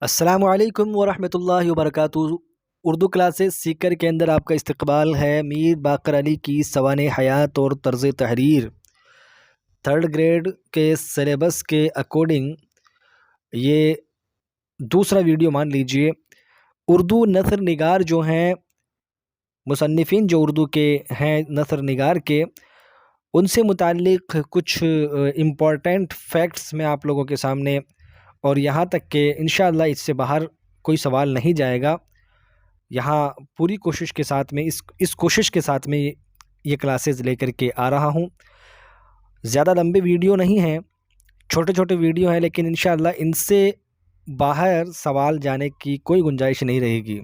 السلام علیکم ورحمۃ اللہ وبرکاتہ۔ اردو کلاسز سیکر کے اندر آپ کا استقبال ہے۔ میر باقر علی کی سوانح حیات اور طرز تحریر تھرڈ گریڈ کے سلیبس کے اکارڈنگ یہ دوسرا ویڈیو مان لیجئے۔ اردو نثر نگار جو ہیں، مصنفین جو اردو کے ہیں نثر نگار کے، ان سے متعلق کچھ امپورٹنٹ فیکٹس میں آپ لوگوں کے سامنے، اور یہاں تک کہ انشاءاللہ اس سے باہر کوئی سوال نہیں جائے گا۔ یہاں پوری کوشش کے ساتھ میں اس کوشش کے ساتھ میں یہ کلاسز لے کر کے آ رہا ہوں۔ زیادہ لمبے ویڈیو نہیں ہیں، چھوٹے چھوٹے ویڈیو ہیں، لیکن انشاءاللہ ان سے باہر سوال جانے کی کوئی گنجائش نہیں رہے گی۔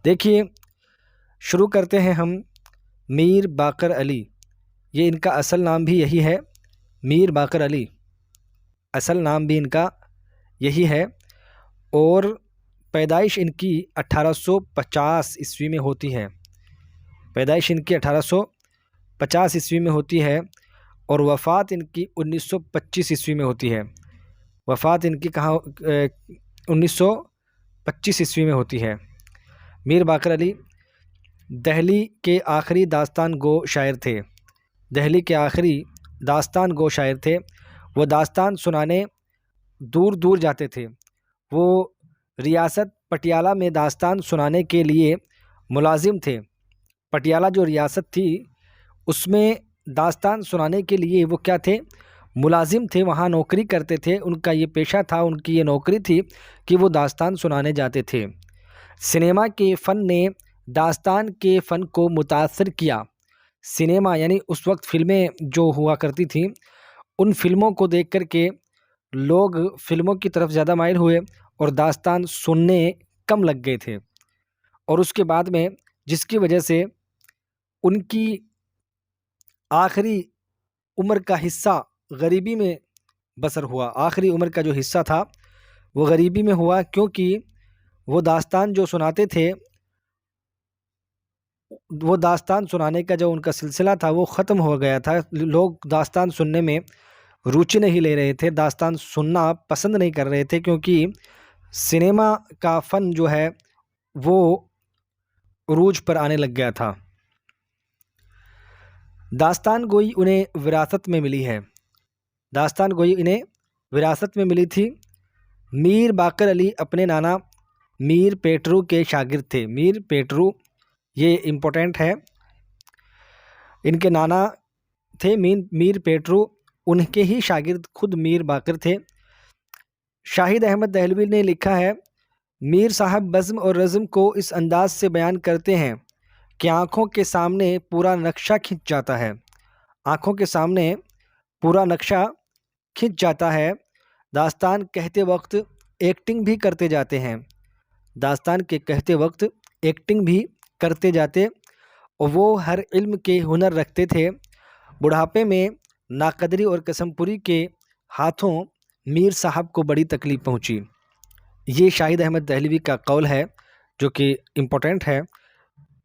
دیکھیے، شروع کرتے ہیں ہم۔ میر باقر علی، یہ ان کا اصل نام بھی یہی ہے، میر باقر علی اصل نام بھی ان کا یہی ہے، اور پیدائش ان کی 1850 عیسوی میں ہوتی ہے۔ پیدائش ان کی 1850 عیسوی میں ہوتی ہے، اور وفات ان کی 1925 عیسوی میں ہوتی ہے۔ وفات ان کی 1925 عیسوی میں ہوتی ہے۔ میر باقر علی دہلی کے آخری داستان گو شاعر تھے۔ دہلی کے آخری داستان گو شاعر تھے۔ وہ داستان سنانے دور دور جاتے تھے۔ وہ ریاست پٹیالہ میں داستان سنانے کے لیے ملازم تھے۔ پٹیالہ جو ریاست تھی، اس میں داستان سنانے کے لیے وہ کیا تھے؟ ملازم تھے، وہاں نوکری کرتے تھے۔ ان کا یہ پیشہ تھا، ان کی یہ نوکری تھی کہ وہ داستان سنانے جاتے تھے۔ سنیما کے فن نے داستان کے فن کو متاثر کیا۔ سنیما یعنی اس وقت فلمیں جو ہوا کرتی تھیں، ان فلموں کو دیکھ کر کے لوگ فلموں کی طرف زیادہ مائل ہوئے اور داستان سننے کم لگ گئے تھے۔ اور اس کے بعد میں جس کی وجہ سے ان کی آخری عمر کا حصہ غریبی میں بسر ہوا۔ آخری عمر کا جو حصہ تھا وہ غریبی میں ہوا، کیونکہ وہ داستان جو سناتے تھے، وہ داستان سنانے کا جو ان کا سلسلہ تھا وہ ختم ہو گیا تھا۔ لوگ داستان سننے میں روچی نہیں لے رہے تھے، داستان سننا پسند نہیں کر رہے تھے، کیونکہ سنیما کا فن جو ہے وہ عروج پر آنے لگ گیا تھا۔ داستان گوئی انہیں وراثت میں ملی ہے۔ داستان گوئی انہیں وراثت میں ملی تھی۔ میر باقر علی اپنے نانا میر پیٹرو کے شاگرد تھے۔ میر پیٹرو، یہ امپورٹنٹ ہے، ان کے نانا تھے میر پیٹرو، ان کے ہی شاگرد خود میر باقر تھے۔ شاہد احمد دہلوی نے لکھا ہے، میر صاحب بزم اور رزم کو اس انداز سے بیان کرتے ہیں کہ آنکھوں کے سامنے پورا نقشہ کھنچ جاتا ہے۔ آنکھوں کے سامنے پورا نقشہ کھنچ جاتا ہے۔ داستان کہتے وقت ایکٹنگ بھی کرتے جاتے ہیں۔ داستان کے کہتے وقت ایکٹنگ بھی کرتے جاتے، اور وہ ہر علم کے ہنر رکھتے تھے۔ بڑھاپے میں ناقدری اور قسم پوری کے ہاتھوں میر صاحب کو بڑی تکلیف پہنچی۔ یہ شاہد احمد دہلوی کا قول ہے، جو کہ امپورٹنٹ ہے۔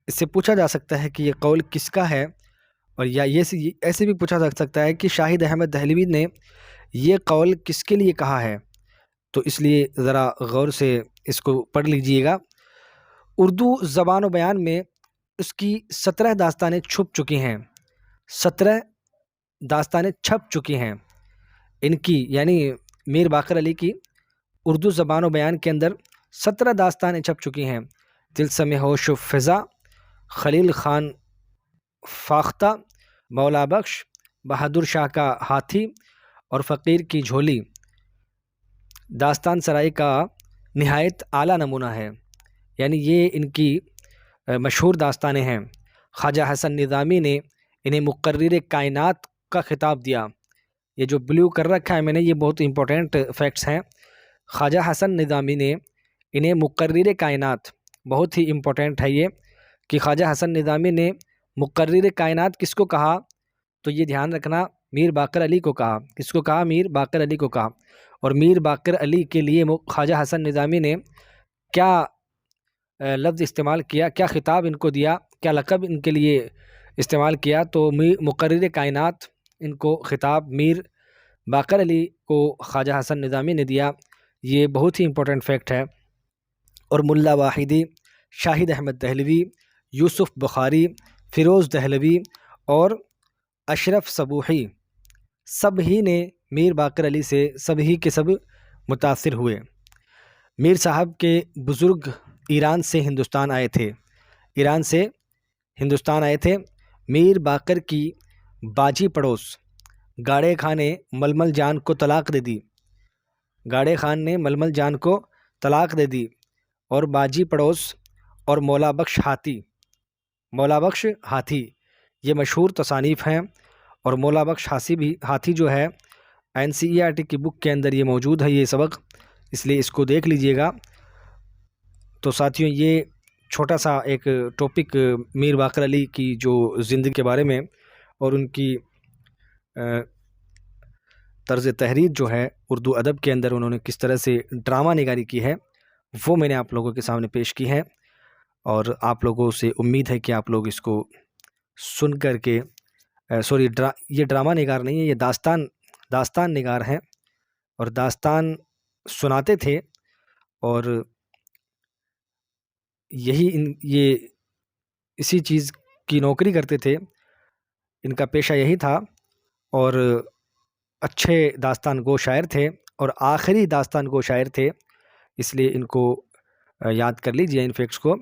اس سے پوچھا جا سکتا ہے کہ یہ قول کس کا ہے، اور یا یہ ایسے بھی پوچھا جا سکتا ہے کہ شاہد احمد دہلوی نے یہ قول کس کے لیے کہا ہے۔ تو اس لیے ذرا غور سے اس کو پڑھ لیجئے گا۔ اردو زبان و بیان میں اس کی 17 داستانیں چھپ چکی ہیں۔ 17 داستانیں چھپ چکی ہیں ان کی، یعنی میر باقر علی کی اردو زبان و بیان کے اندر 17 داستانیں چھپ چکی ہیں۔ طلسم ہوش و فضا، خلیل خان فاختہ، مولا بخش، بہادر شاہ کا ہاتھی، اور فقیر کی جھولی داستان سرائی کا نہایت اعلیٰ نمونہ ہے۔ یعنی یہ ان کی مشہور داستانیں ہیں۔ خواجہ حسن نظامی نے انہیں مقرر کائنات کا خطاب دیا۔ یہ جو بلیو کر رکھا ہے میں نے، یہ بہت امپورٹنٹ فیکٹس ہیں۔ خواجہ حسن نظامی نے انہیں مقرر کائنات، بہت ہی امپورٹنٹ ہے یہ، کہ خواجہ حسن نظامی نے مقرر کائنات کس کو کہا؟ تو یہ دھیان رکھنا، میر باقر علی کو کہا۔ کس کو کہا؟ میر باقر علی کو کہا۔ اور میر باقر علی کے لیے خواجہ حسن نظامی نے کیا لفظ استعمال کیا، کیا خطاب ان کو دیا، کیا لقب ان کے لیے استعمال کیا؟ تو مقرر کائنات ان کو خطاب میر باقر علی کو خواجہ حسن نظامی نے دیا یہ بہت ہی امپورٹنٹ فیکٹ ہے۔ اور ملا واحدی، شاہد احمد دہلوی، یوسف بخاری، فیروز دہلوی اور اشرف صبوحی، سب ہی نے میر باقر علی سے سب ہی کے سب متاثر ہوئے۔ میر صاحب کے بزرگ ایران سے ہندوستان آئے تھے، ایران سے ہندوستان آئے تھے۔ میر باقر کی باجی پڑوس گاڑے خان نے ململ جان کو طلاق دے دی، گاڑے خان نے ململ جان کو طلاق دے دی، اور باجی پڑوس اور مولا بخش ہاتھی یہ مشہور تصانیف ہیں۔ اور مولا بخش ہاتھی جو ہے NCERT کی بک کے اندر یہ موجود ہے یہ سبق، اس لیے اس کو دیکھ لیجئے گا۔ تو ساتھیوں، یہ چھوٹا سا ایک ٹاپک میر باقر علی کی جو زندگی کے بارے میں اور ان کی طرز تحریر جو ہے اردو ادب کے اندر انہوں نے کس طرح سے ڈرامہ نگاری کی ہے، وہ میں نے آپ لوگوں کے سامنے پیش کی ہے۔ اور آپ لوگوں سے امید ہے کہ آپ لوگ اس کو سن کر کے یہ ڈرامہ نگار نہیں ہے، یہ داستان نگار ہیں، اور داستان سناتے تھے، اور یہ اسی چیز کی نوکری کرتے تھے، ان کا پیشہ یہی تھا، اور اچھے داستان گو شاعر تھے، اور آخری داستان گو شاعر تھے، اس لیے ان کو یاد کر لیجیے ان فیکٹس کو۔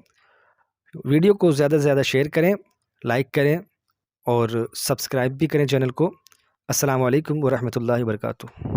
ویڈیو کو زیادہ سے زیادہ شیئر کریں، لائک کریں، اور سبسکرائب بھی کریں چینل کو۔ السلام علیکم ورحمۃ اللہ وبرکاتہ۔